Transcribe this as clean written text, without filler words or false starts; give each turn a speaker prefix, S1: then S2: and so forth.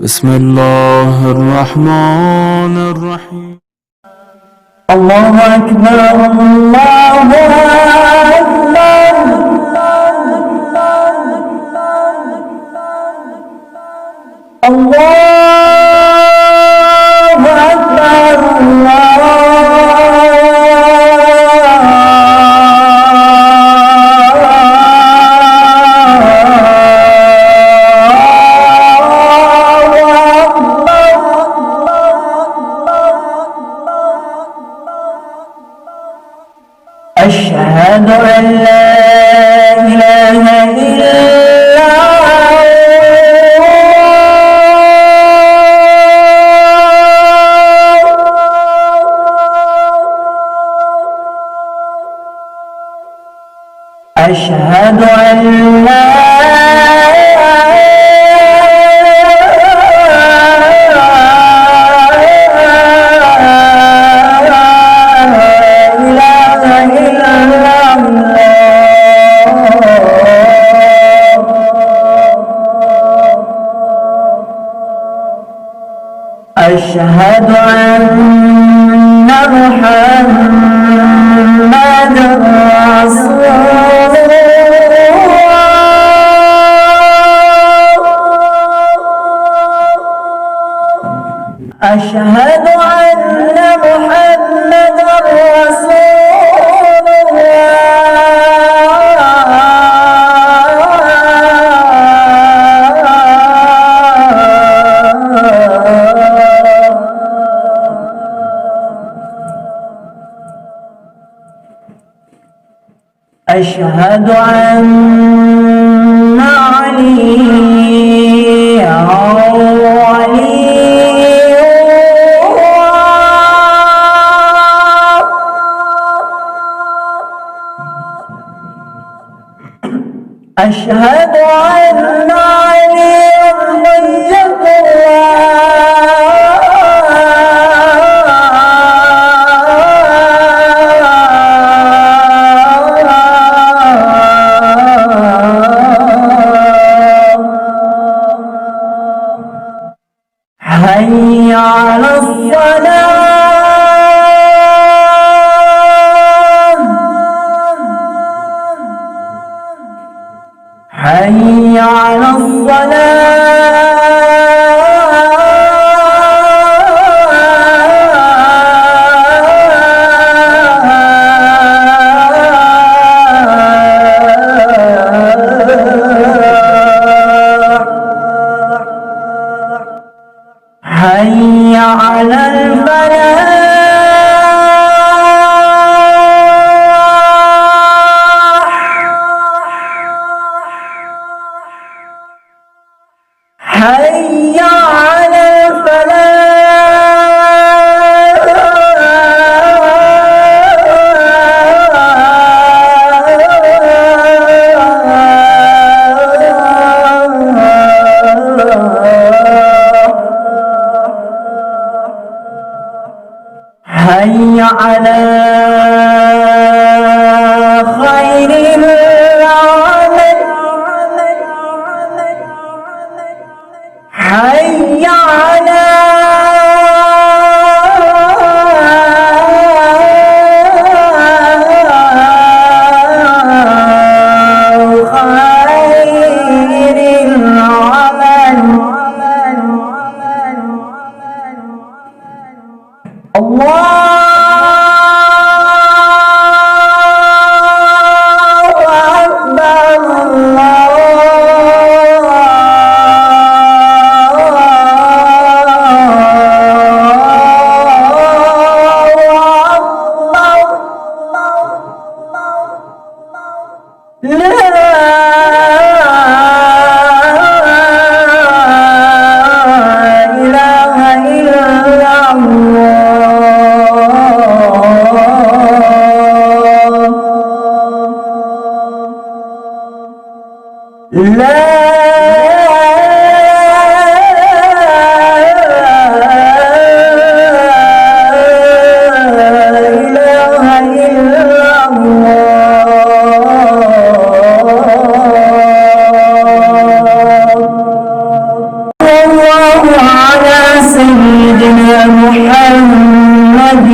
S1: بسم الله الرحمن الرحيم.
S2: الله أكبر الله أكبر الله أكبر أشهد أن لا إله إلا الله أشهد أن لا أشهد أن محمدًا رسول الله أشهد أن محمدًا رسول أشهد أن عليا ولي الله أشهد أن عليا حجة حي على الصلاة حي على حي على الفلاح حي على حي على خير العمل حي على خير العمل الله لا إله إلا الله محمد